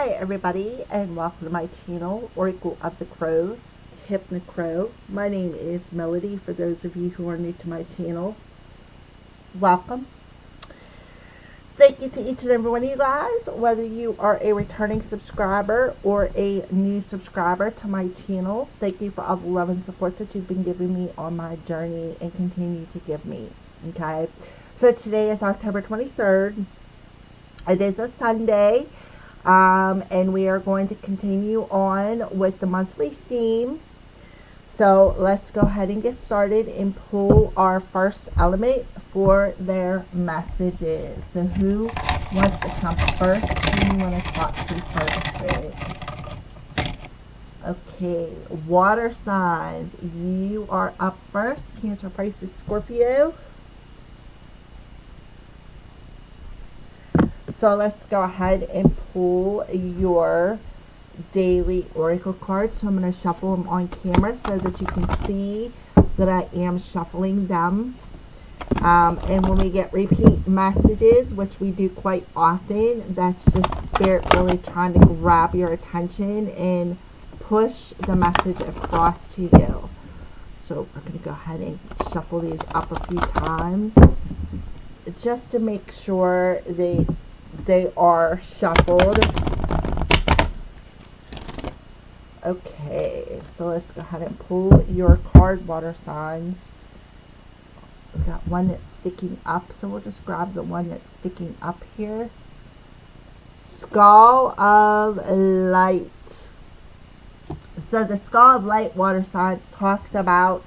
Hi everybody, and welcome to my channel, Oracle of the Crows, Hypnocrow. My name is Melody. For those of you who are new to my channel, welcome. Thank you to each and every one of you guys, whether you are a returning subscriber or a new subscriber to my channel. Thank you for all the love and support that you've been giving me on my journey and continue to give me. Okay, so today is October 23rd. It is a Sunday. And we are going to continue on with the monthly theme. So let's go ahead and get started and pull our first element for their messages. So who wants to come first? Who do you want to talk to first, Spirit? Okay, water signs. You are up first. Cancer, Pisces, Scorpio. So let's go ahead and pull your daily oracle cards. So I'm going to shuffle them on camera so that you can see that I am shuffling them. And when we get repeat messages, which we do quite often, that's just Spirit really trying to grab your attention and push the message across to you. So we're going to go ahead and shuffle these up a few times just to make sure they are shuffled. Okay, so let's go ahead and pull your card, water signs. We got one that's sticking up, so we'll just grab the one that's sticking up here. Skull of Light. So the Skull of Light, water signs, talks about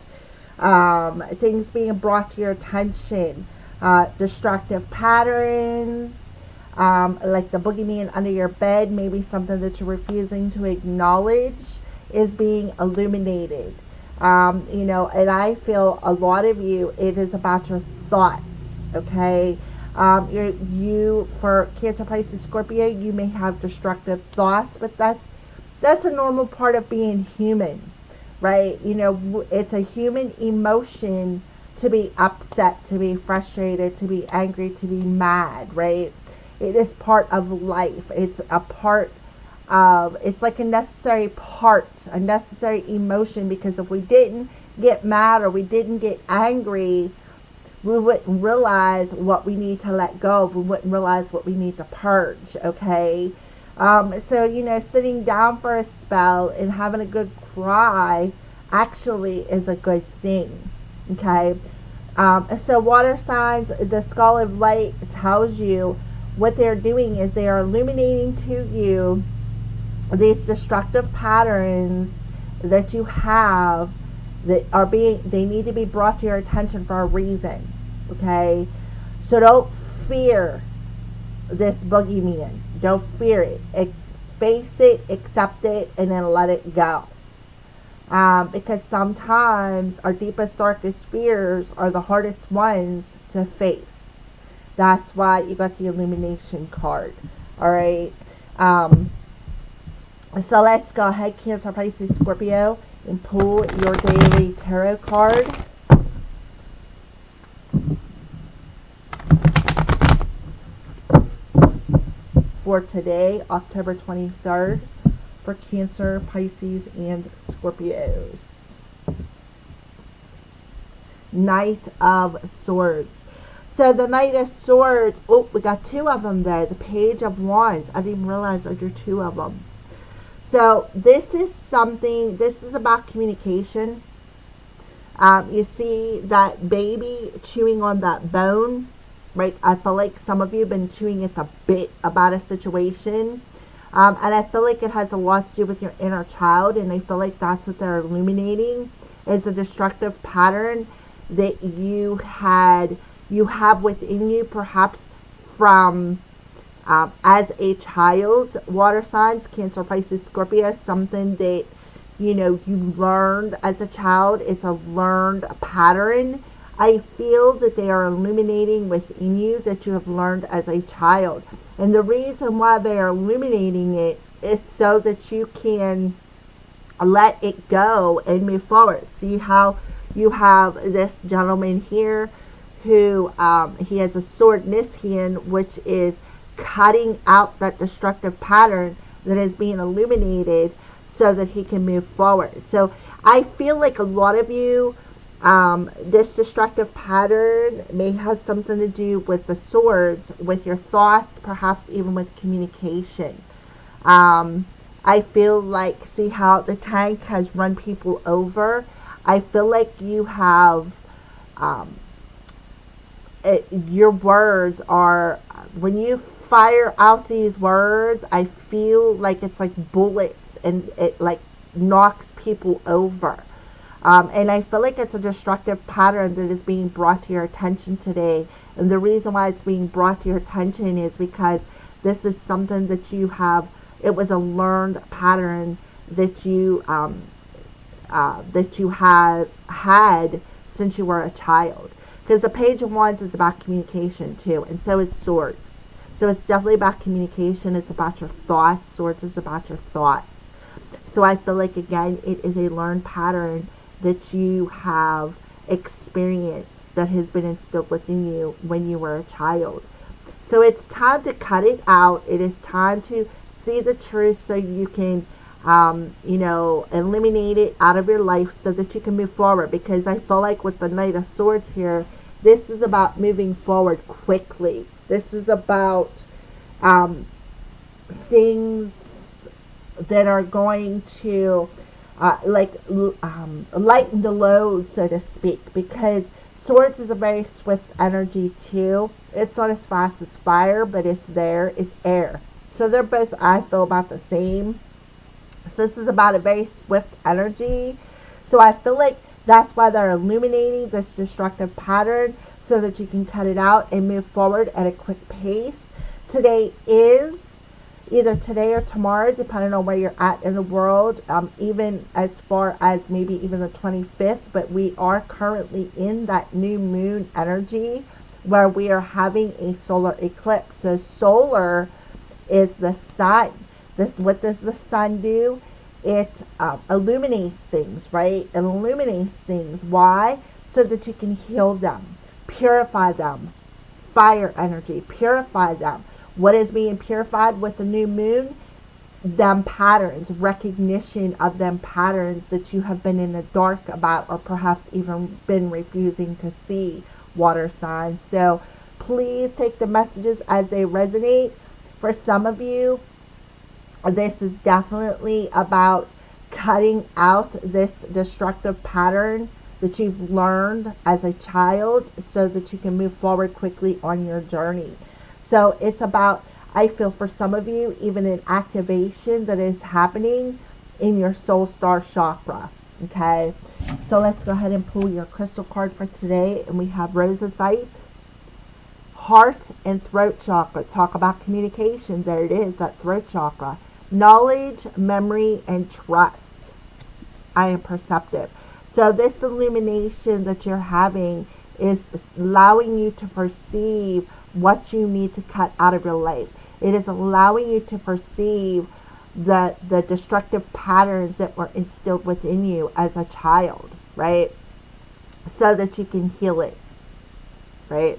things being brought to your attention, destructive patterns, like the boogeyman under your bed, maybe something that you're refusing to acknowledge is being illuminated. You know, and I feel a lot of you, it is about your thoughts, okay? You, for Cancer, Pisces, Scorpio, you may have destructive thoughts, but that's a normal part of being human, right? You know, it's a human emotion to be upset, to be frustrated, to be angry, to be mad, right? It is part of life. It's a part of, it's like a necessary part, a necessary emotion, because if we didn't get mad or we didn't get angry, we wouldn't realize what we need to let go of. We wouldn't realize what we need to purge, okay? So, you know, sitting down for a spell and having a good cry actually is a good thing, okay? So water signs, the Skull of Light tells you what they're doing is they are illuminating to you these destructive patterns that you have that are they need to be brought to your attention for a reason, okay? So don't fear this boogeyman. Don't fear it. Face it, accept it, and then let it go. Because sometimes our deepest, darkest fears are the hardest ones to face. That's why you got the illumination card. All right. So let's go ahead, Cancer, Pisces, Scorpio, and pull your daily tarot card. For today, October 23rd, for Cancer, Pisces, and Scorpios. Knight of Swords. So the Knight of Swords, oh, we got two of them there. The Page of Wands. I didn't even realize there were two of them. So this is something, this is about communication. You see that baby chewing on that bone, right? I feel like some of you have been chewing at the bit about a situation. And I feel like it has a lot to do with your inner child. And I feel like that's what they're illuminating, is a destructive pattern that you have within you, perhaps from as a child. Water signs, Cancer, Pisces, Scorpio, something that, you know, you learned as a child. It's a learned pattern. I feel that they are illuminating within you that you have learned as a child. And the reason why they are illuminating it is so that you can let it go and move forward. See how you have this gentleman here who he has a sword in his hand, which is cutting out that destructive pattern that is being illuminated so that he can move forward. So I feel like a lot of you, this destructive pattern may have something to do with the swords, with your thoughts, perhaps even with communication. I feel like, see how the tank has run people over? I feel like you have, your words are, when you fire out these words, I feel like it's like bullets, and it like knocks people over. And I feel like it's a destructive pattern that is being brought to your attention today. And the reason why it's being brought to your attention is because this is something that you have, it was a learned pattern that you had since you were a child. Because the Page of Wands is about communication too, and so is Swords. So it's definitely about communication. It's about your thoughts. Swords is about your thoughts. So I feel like, again, it is a learned pattern that you have experienced, that has been instilled within you when you were a child. So it's time to cut it out. It is time to see the truth so you can, eliminate it out of your life so that you can move forward. Because I feel like with the Knight of Swords here, this is about moving forward quickly. This is about things that are going to lighten the load, so to speak, because Swords is a very swift energy too. It's not as fast as fire, but it's there. It's air. So they're both, I feel, about the same. So this is about a very swift energy. So I feel like that's why they're illuminating this destructive pattern so that you can cut it out and move forward at a quick pace. Today is either today or tomorrow, depending on where you're at in the world, even as far as maybe even the 25th, but we are currently in that new moon energy where we are having a solar eclipse. So solar is the sun. What does the sun do? It illuminates things, right? It illuminates things. Why? So that you can heal them, purify them. Fire energy, purify them. What is being purified with the new moon? Them patterns, recognition of them patterns that you have been in the dark about, or perhaps even been refusing to see, water signs. So please take the messages as they resonate. For some of you, this is definitely about cutting out this destructive pattern that you've learned as a child so that you can move forward quickly on your journey. So it's about, I feel for some of you, even an activation that is happening in your soul star chakra. Okay, so let's go ahead and pull your crystal card for today. And we have Rosacite, heart and throat chakra. Talk about communication. There it is, that throat chakra. Knowledge, memory, and trust. I am perceptive. So this illumination that you're having is allowing you to perceive what you need to cut out of your life. It is allowing you to perceive the destructive patterns that were instilled within you as a child, right? So that you can heal it, right?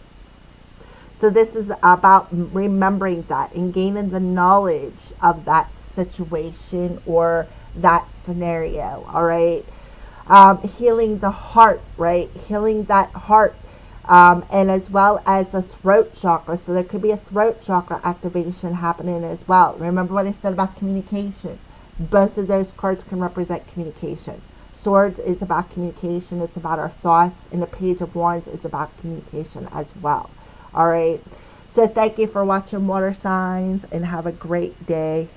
So this is about remembering that and gaining the knowledge of that situation or that scenario, all right? Healing the heart, right? Healing that heart. And as well as a throat chakra. So there could be a throat chakra activation happening as well. Remember what I said about communication. Both of those cards can represent communication. Swords is about communication. It's about our thoughts. And the Page of Wands is about communication as well. All right. So thank you for watching, water signs, and have a great day.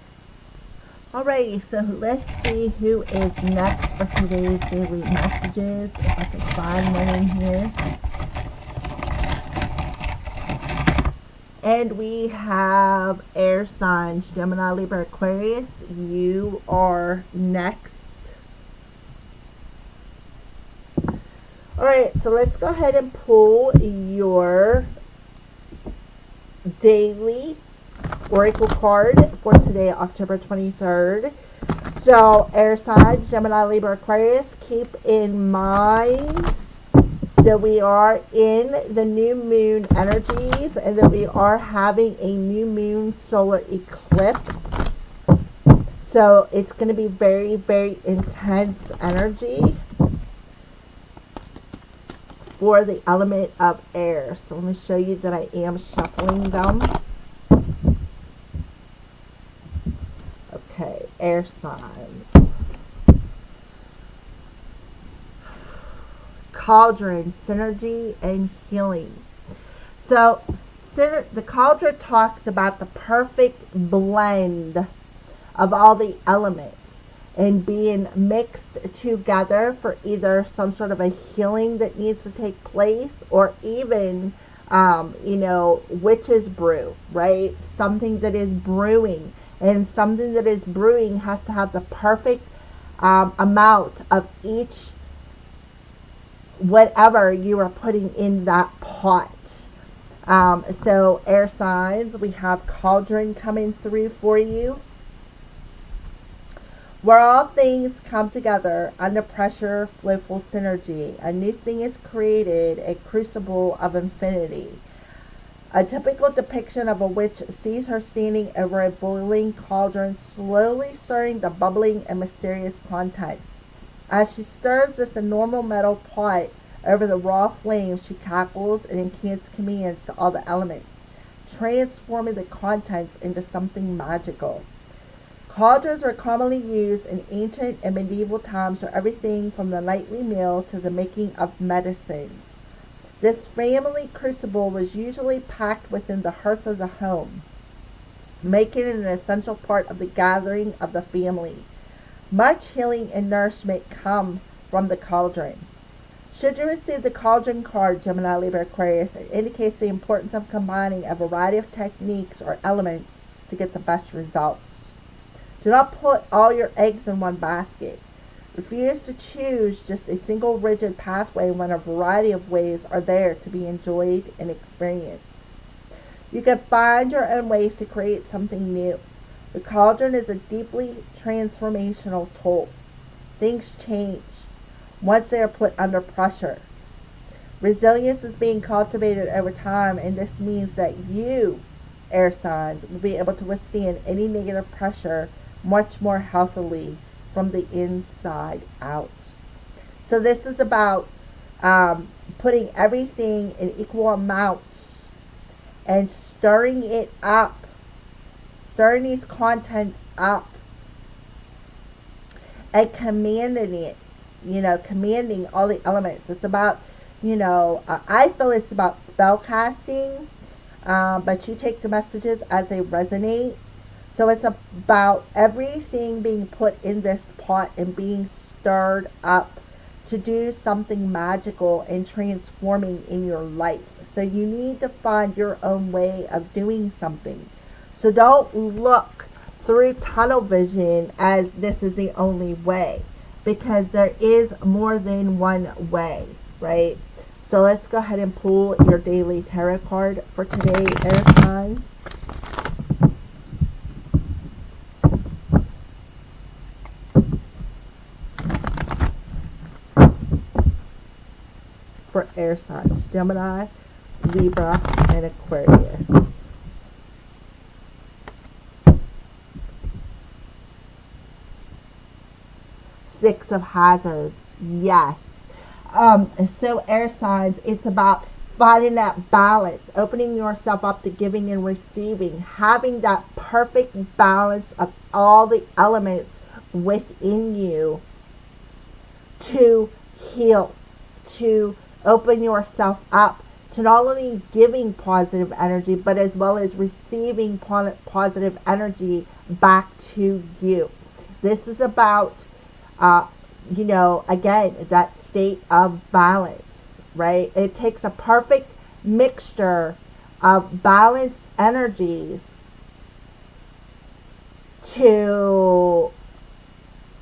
Alrighty, so let's see who is next for today's daily messages. If I can find one in here. And we have air signs, Gemini, Libra, Aquarius. You are next. Alright, so let's go ahead and pull your daily oracle card for today, October 23rd. So, air signs, Gemini, Libra, Aquarius, keep in mind that we are in the new moon energies and that we are having a new moon solar eclipse. So it's going to be very, very intense energy for the element of air. So let me show you that I am shuffling them. Okay, air signs. Cauldron, synergy, and healing. So the cauldron talks about the perfect blend of all the elements and being mixed together for either some sort of a healing that needs to take place, or even witch's brew, right? Something that is brewing, and something that is brewing has to have the perfect amount of each whatever you are putting in that pot. So air signs, we have cauldron coming through for you, where all things come together under pressure, flowful synergy. A new thing is created, a crucible of infinity. A typical depiction of a witch sees her standing over a boiling cauldron, slowly stirring the bubbling and mysterious contents. As she stirs this enormous metal pot over the raw flames, she cackles and incants commands to all the elements, transforming the contents into something magical. Cauldrons were commonly used in ancient and medieval times for everything from the nightly meal to the making of medicines. This family crucible was usually packed within the hearth of the home, making it an essential part of the gathering of the family. Much healing and nourishment come from the cauldron. Should you receive the cauldron card, Gemini, Libra, Aquarius, it indicates the importance of combining a variety of techniques or elements to get the best results. Do not put all your eggs in one basket. Refuse to choose just a single rigid pathway when a variety of ways are there to be enjoyed and experienced. You can find your own ways to create something new. The cauldron is a deeply transformational tool. Things change once they are put under pressure. Resilience is being cultivated over time, and this means that you, air signs, will be able to withstand any negative pressure much more healthily from the inside out. So this is about putting everything in equal amounts and stirring it up, stirring these contents up and commanding it, commanding all the elements. It's about, I feel it's about spell casting, but you take the messages as they resonate. So it's about everything being put in this pot and being stirred up to do something magical and transforming in your life. So you need to find your own way of doing something. So don't look through tunnel vision as this is the only way, because there is more than one way, right? So let's go ahead and pull your daily tarot card for today, air signs. For air signs, Gemini, Libra, and Aquarius. Six of Hazards, yes. So air signs, it's about finding that balance, opening yourself up to giving and receiving, having that perfect balance of all the elements within you to heal, to open yourself up to not only giving positive energy, but as well as receiving positive energy back to you. This is about, again, that state of balance, right? It takes a perfect mixture of balanced energies to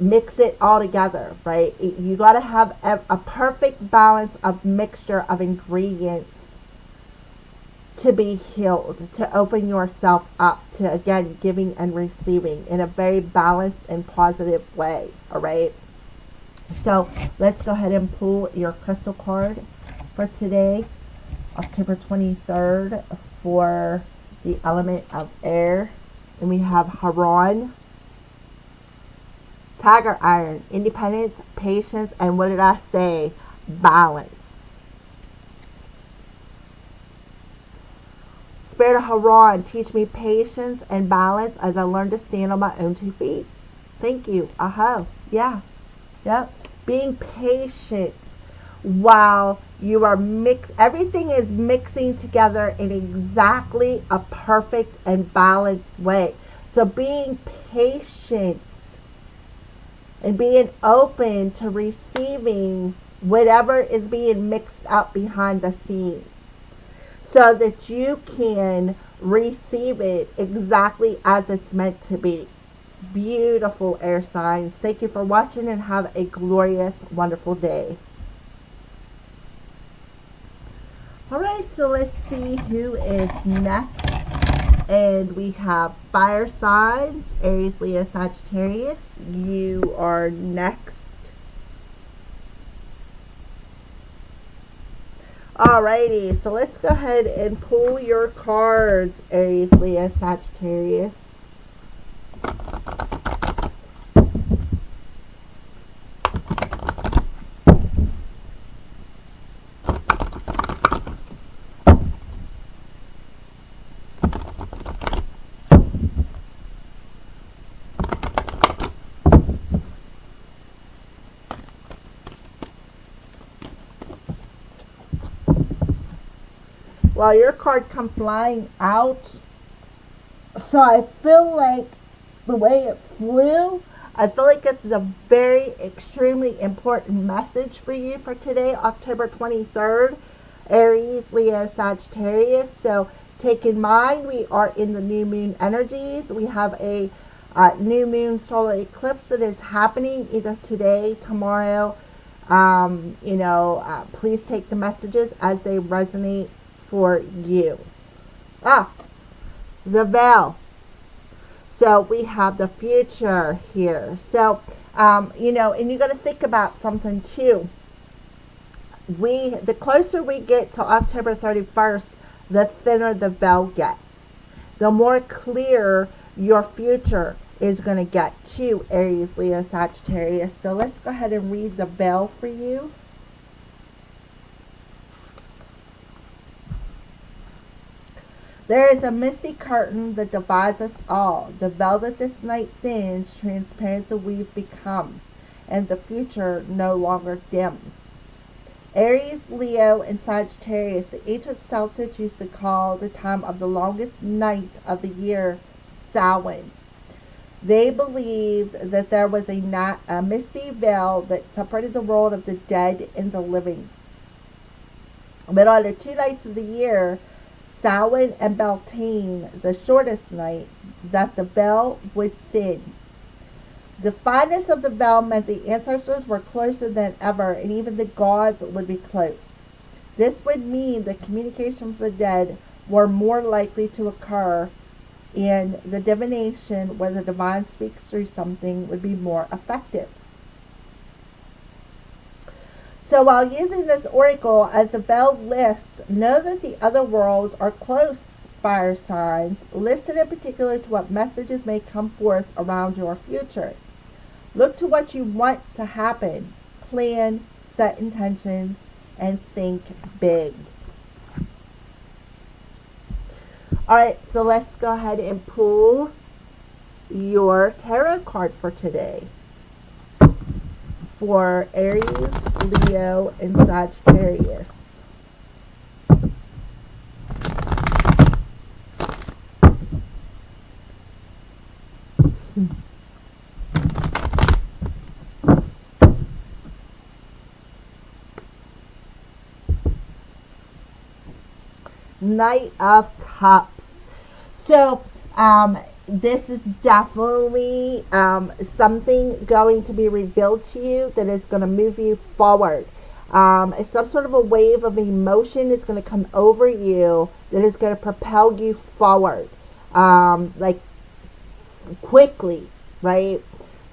mix it all together, right? You got to have a perfect balance of mixture of ingredients to be healed, to open yourself up to, again, giving and receiving in a very balanced and positive way, all right? So let's go ahead and pull your crystal card for today, October 23rd, for the element of air. And we have Haran, Tiger iron, independence, patience, and what did I say? Balance. Spirit of Haran, teach me patience and balance as I learn to stand on my own 2 feet. Thank you. Yeah. Yep. Being patient while you are everything is mixing together in exactly a perfect and balanced way. So being patient and being open to receiving whatever is being mixed up behind the scenes so that you can receive it exactly as it's meant to be. Beautiful air signs. Thank you for watching and have a glorious, wonderful day. Alright, so let's see who is next. And we have fire signs, Aries, Leo, Sagittarius. You are next. Alrighty, so let's go ahead and pull your cards, Aries, Leo, Sagittarius. Well, your card come flying out. So I feel like the way it flew, I feel like this is a very extremely important message for you for today, October 23rd, Aries, Leo, Sagittarius. So take in mind, we are in the new moon energies. We have a new moon solar eclipse that is happening either today, tomorrow. Please take the messages as they resonate for you. The veil. So we have the future here. So, and you got to think about something too. The closer we get to October 31st, the thinner the veil gets. The more clear your future is going to get to, Aries, Leo, Sagittarius. So let's go ahead and read the veil for you. There is a misty curtain that divides us all. The veil that this night thins, transparent the weave becomes, and the future no longer dims. Aries, Leo, and Sagittarius, the ancient Celtics used to call the time of the longest night of the year Samhain. They believed that there was a misty veil that separated the world of the dead and the living. But on the 2 nights of the year, Samhain and Beltane, the shortest night, that the veil would thin. The fineness of the veil meant the ancestors were closer than ever, and even the gods would be close. This would mean the communication with the dead were more likely to occur, and the divination, where the divine speaks through something, would be more effective. So while using this oracle, as the veil lifts, know that the other worlds are close, fire signs. Listen in particular to what messages may come forth around your future. Look to what you want to happen. Plan, set intentions, and think big. Alright, so let's go ahead and pull your tarot card for today. For Aries, Leo, and Sagittarius. Knight of Cups. So, this is definitely something going to be revealed to you that is going to move you forward. Some sort of a wave of emotion is going to come over you that is going to propel you forward, like quickly, right?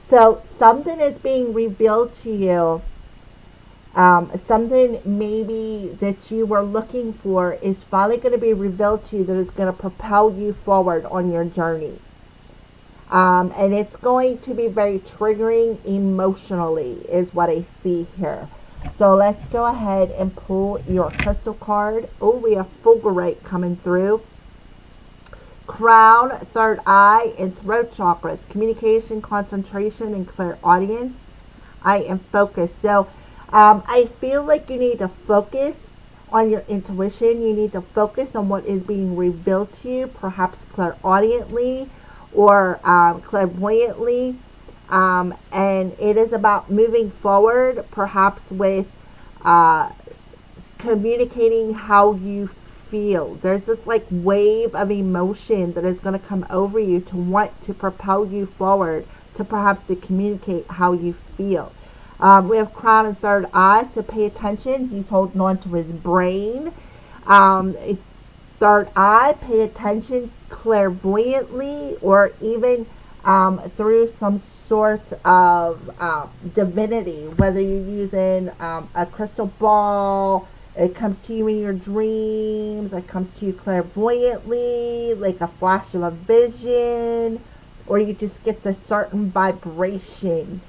So something is being revealed to you. Something maybe that you were looking for is finally going to be revealed to you that is going to propel you forward on your journey. And it's going to be very triggering emotionally is what I see here. So let's go ahead and pull your crystal card. Oh, we have fulgurite coming through. Crown, third eye, and throat chakras. Communication, concentration, and clairaudience. I am focused. So I feel like you need to focus on your intuition. You need to focus on what is being revealed to you, perhaps clairaudiently or clairvoyantly. And it is about moving forward, perhaps with communicating how you feel. There's this like wave of emotion that is going to come over you to want to propel you forward, to perhaps to communicate how you feel. We have crown and third eye, so pay attention. He's holding on to his brain. Third eye, pay attention clairvoyantly or even through some sort of divinity, whether you're using a crystal ball, it comes to you in your dreams, it comes to you clairvoyantly, like a flash of a vision, or you just get the certain vibration.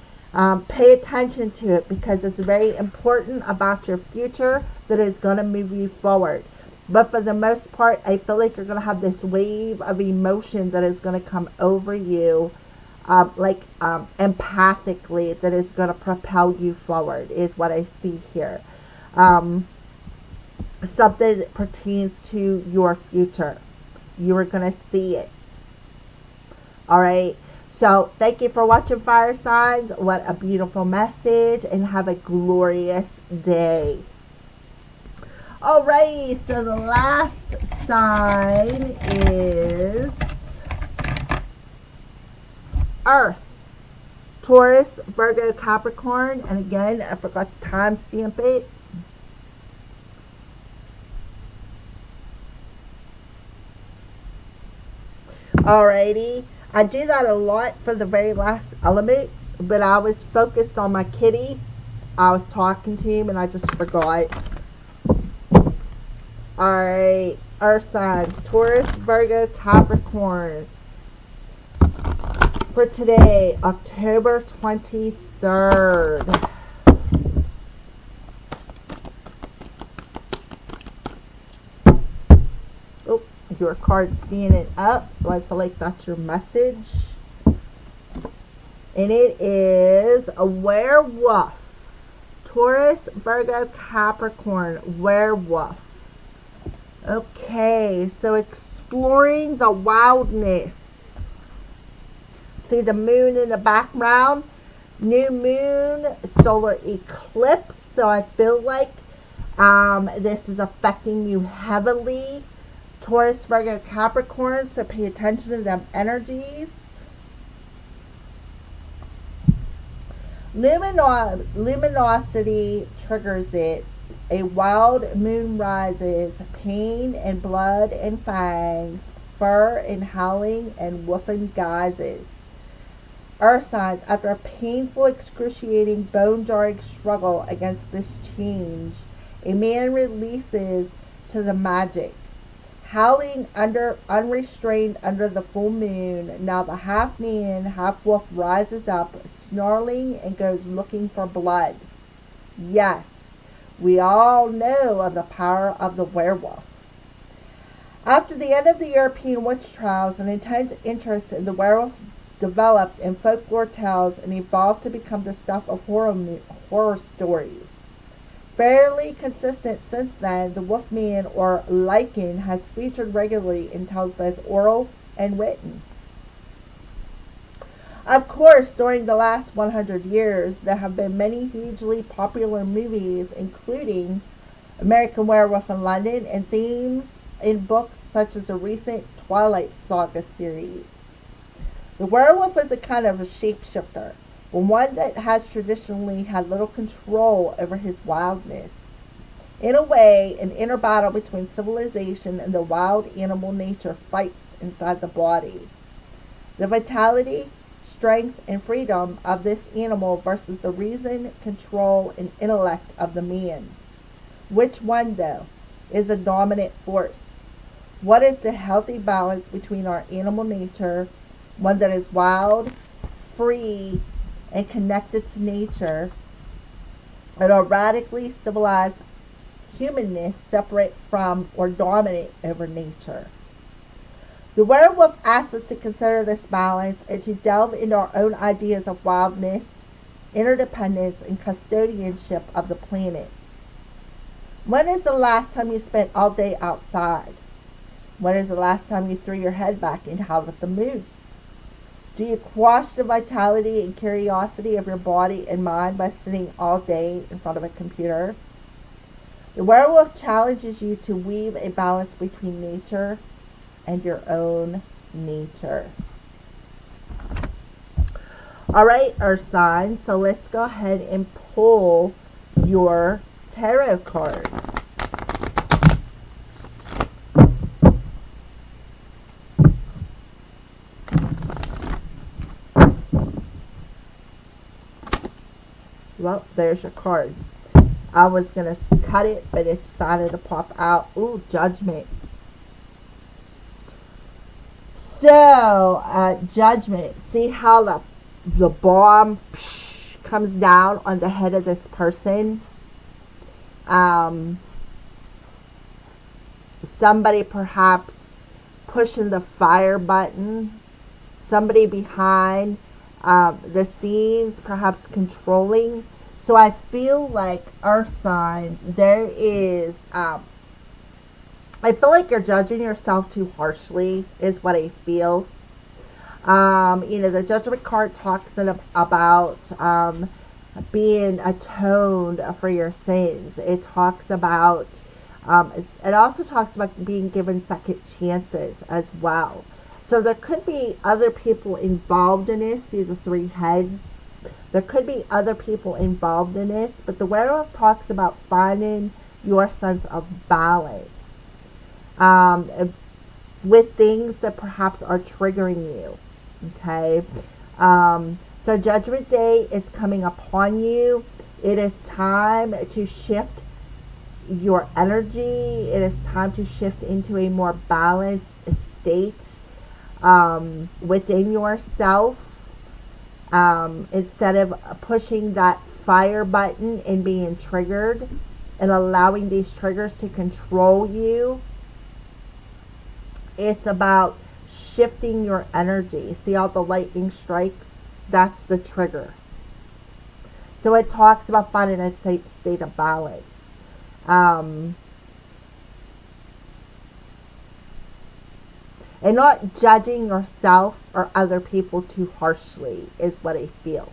Pay attention to it because it's very important about your future that is going to move you forward. But for the most part, I feel like you're going to have this wave of emotion that is going to come over you, empathically, that is going to propel you forward, is what I see here. Something that pertains to your future. You are going to see it. All right. So thank you for watching, fire signs. What a beautiful message, and have a glorious day. Alrighty, so the last sign is Earth. Taurus, Virgo, Capricorn. And again, I forgot to timestamp it. Alrighty. I do that a lot for the very last element, but I was focused on my kitty. I was talking to him and I just forgot. Alright, Earth signs, Taurus, Virgo, Capricorn. For today, October 23rd. Oh, your card's standing up, so I feel like that's your message. And it is a werewolf. Taurus, Virgo, Capricorn, werewolf. Okay, so exploring the wildness. See the moon in the background? New moon, solar eclipse. So I feel like this is affecting you heavily. Taurus, Virgo, Capricorn, so pay attention to them energies. Luminosity triggers it. A wild moon rises, pain and blood and fangs, fur and howling and wolfen guises. Earth signs, after a painful, excruciating, bone-jarring struggle against this change, a man releases to the magic. Howling unrestrained under the full moon, now the half-man, half-wolf rises up, snarling and goes looking for blood. Yes. We all know of the power of the werewolf. After the end of the European witch trials, an intense interest in the werewolf developed in folklore tales and evolved to become the stuff of horror stories. Fairly consistent since then, the Wolfman or Lycan has featured regularly in tales both oral and written. Of course, during the last 100 years, there have been many hugely popular movies, including American Werewolf in London, and themes in books such as the recent Twilight Saga series. The werewolf is a kind of a shapeshifter, but one that has traditionally had little control over his wildness. In a way, an inner battle between civilization and the wild animal nature fights inside the body. The vitality, strength, and freedom of this animal versus the reason, control, and intellect of the man. Which one, though, is a dominant force? What is the healthy balance between our animal nature one that is wild, free, and connected to nature, and a radically civilized humanness separate from or dominant over nature. The werewolf asks us to consider this balance and to delve into our own ideas of wildness, interdependence, and custodianship of the planet. When is the last time you spent all day outside? When is the last time you threw your head back and howled at the moon? Do you quash the vitality and curiosity of your body and mind by sitting all day in front of a computer? The werewolf challenges you to weave a balance between nature and your own nature. All right, Earth signs. So let's go ahead and pull your tarot card. Well, there's your card. I was going to cut it, but it decided to pop out. Ooh, Judgment. So, Judgment. See how the bomb comes down on the head of this person? Somebody perhaps pushing the fire button. Somebody behind the scenes, perhaps controlling. So I feel like Earth signs, there is, I feel like you're judging yourself too harshly, is what I feel. The Judgment card talks about being atoned for your sins. It talks about, it also talks about being given second chances as well. So there could be other people involved in this. See the three heads? There could be other people involved in this, but the werewolf talks about finding your sense of balance with things that perhaps are triggering you. Okay? So Judgment Day is coming upon you. It is time to shift your energy. It is time to shift into a more balanced state within yourself. Instead of pushing that fire button and being triggered and allowing these triggers to control you, it's about shifting your energy. See all the lightning strikes? That's the trigger. So it talks about finding a safe state of balance. And not judging yourself or other people too harshly is what I feel.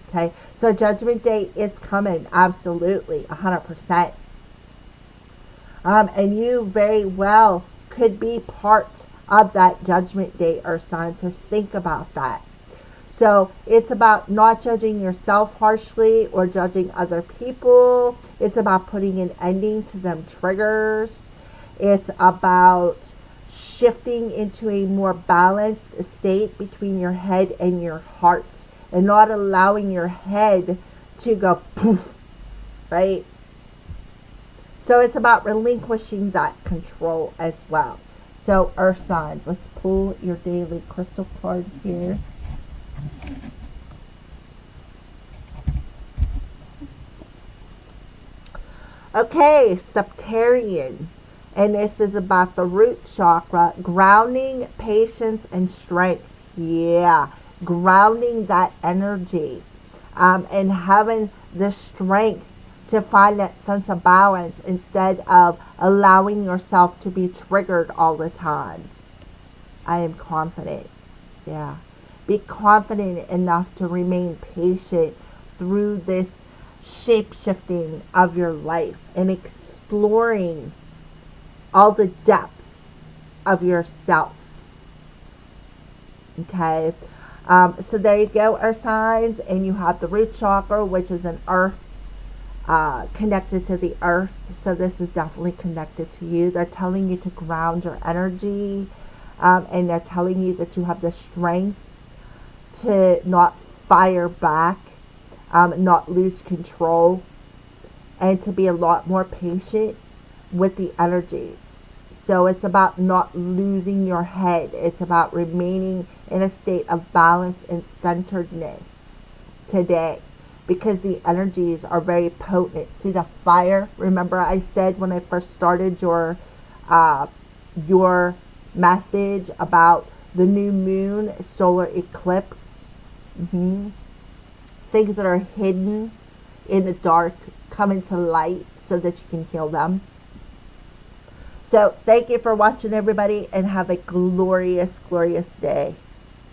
Okay, so Judgment Day is coming, absolutely, 100%. And you very well could be part of that Judgment Day, Earth sign, so think about that. So it's about not judging yourself harshly or judging other people. It's about putting an ending to them triggers. It's about shifting into a more balanced state between your head and your heart, and not allowing your head to go poof, right? So it's about relinquishing that control as well. So Earth signs, let's pull your daily crystal card here. Okay, Septarian. And this is about the root chakra, grounding, patience, and strength. Yeah, grounding that energy and having the strength to find that sense of balance instead of allowing yourself to be triggered all the time. I am confident. Yeah. Be confident enough to remain patient through this shape-shifting of your life and exploring all the depths of yourself. Okay, so there you go, Earth signs, and you have the root chakra, which is an earth, connected to the earth. So this is definitely connected to you. They're telling you to ground your energy, and they're telling you that you have the strength to not fire back, not lose control, and to be a lot more patient with the energies. So it's about not losing your head. It's about remaining in a state of balance and centeredness today, because the energies are very potent. See the fire? Remember I said when I first started your message about the new moon, solar eclipse. Things that are hidden in the dark come into light so that you can heal them. So thank you for watching, everybody, and have a glorious, glorious day.